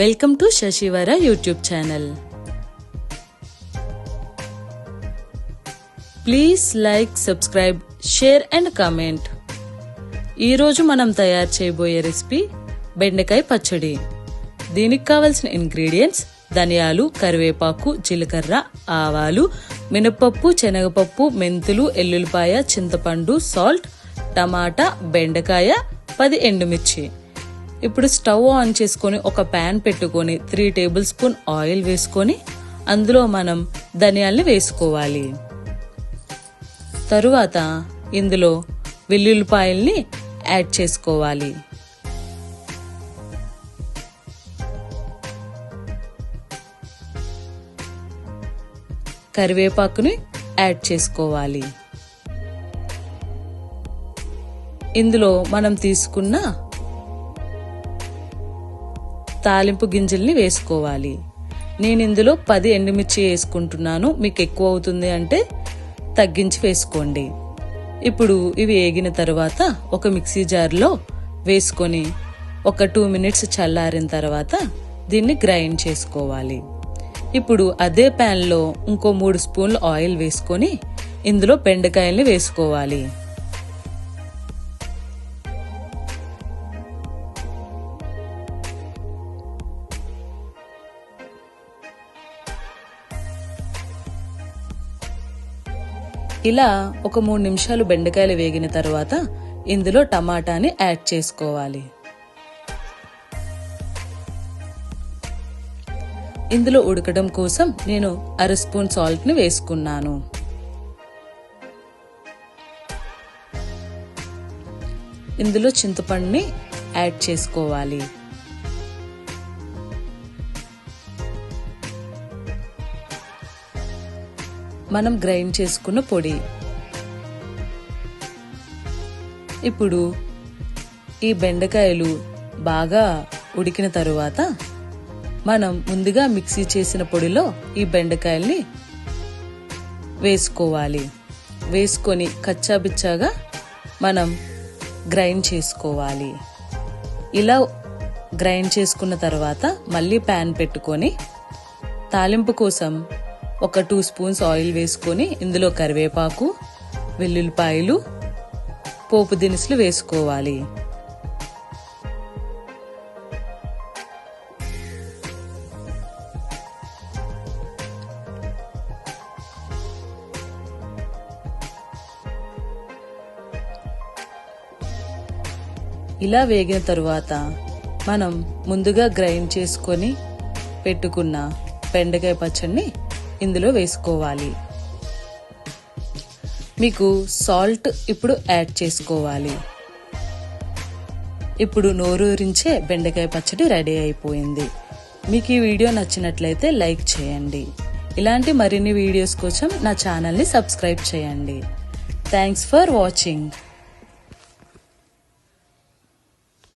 Welcome to Shashivara YouTube channel. Please like, subscribe, share and comment. ఈరోజు మనం తయారు చేయబోయే రెసిపీ బెండకాయ పచ్చడి. దీనికి కావలసిన ఇంగ్రీడియంట్స్ ధనియాలు, కరివేపాకు, జీలకర్ర, ఆవాలు, మినపప్పు, శనగపప్పు, మెంతులు, ఎల్లుల్లిపాయ, చింతపండు, సాల్ట్, టమాటా, బెండకాయ, 10 ఎండుమిర్చి. ఇప్పుడు స్టవ్ ఆన్ చేసుకొని ఒక ప్యాన్ పెట్టుకొని 3 టేబుల్ స్పూన్ ఆయిల్ వేసుకొని అందులో మనం ధనియాల్ని వేసుకోవాలి. తరువాత ఇందులో వెల్లుల్లిపాయల్ని యాడ్ చేసుకోవాలి. కరివేపాకుని యాడ్ చేసుకోవాలి. ఇందులో మనం తీసుకున్న తాలింపు గింజల్ని వేసుకోవాలి. నేను ఇందులో 10 ఎండుమిర్చి వేసుకుంటున్నాను. మీకు ఎక్కువ అవుతుంది అంటే తగ్గించి వేసుకోండి. ఇప్పుడు ఇవి వేగిన తర్వాత ఒక మిక్సీ జార్లో వేసుకొని ఒక 2 మినిట్స్ చల్లారిన తర్వాత దీన్ని గ్రైండ్ చేసుకోవాలి. ఇప్పుడు అదే ప్యాన్లో ఇంకో 3 స్పూన్లు ఆయిల్ వేసుకొని ఇందులో బెండకాయల్ని వేసుకోవాలి. ఇలా ఒక 3 నిమిషాలు బెండకాయలు వేగిన తర్వాత ఇందులో టమాటాని యాడ్ చేసుకోవాలి. ఇందులో ఉడకడం కోసం నేను 1/2 స్పూన్ సాల్ట్ ని వేసుకున్నాను. ఇందులో చింతపండుని యాడ్ చేసుకోవాలి. మనం గ్రైండ్ చేసుకున్న పొడి. ఇప్పుడు ఈ బెండకాయలు బాగా ఉడికిన తరువాత మనం ముందుగా మిక్సీ చేసిన పొడిలో ఈ బెండకాయల్ని వేసుకోవాలి. వేసుకొని కచ్చాబిచ్చాగా మనం గ్రైండ్ చేసుకోవాలి. ఇలా గ్రైండ్ చేసుకున్న తర్వాత మళ్ళీ ప్యాన్ పెట్టుకొని తాలింపు కోసం ఒక 2 స్పూన్స్ ఆయిల్ వేసుకొని ఇందులో కరివేపాకు, వెల్లుల్లిపాయలు, పోపు దినుసులు వేసుకోవాలి. ఇలా వేగిన తరువాత మనం ముందుగా గ్రైండ్ చేసుకొని పెట్టుకున్న బెండకాయ పచ్చడిని ఇందులో వేసుకోవాలి. మీకు సాల్ట్ ఇప్పుడు యాడ్ చేసుకోవాలి. ఇప్పుడు నోరూరించే బెండకాయ పచ్చడి రెడీ అయిపోయింది. మీకు ఈ వీడియో నచ్చినట్లయితే లైక్ చేయండి. ఇలాంటి మరిన్ని వీడియోస్ కోసం నా ఛానల్ని సబ్స్క్రైబ్ చేయండి. Thanks for watching.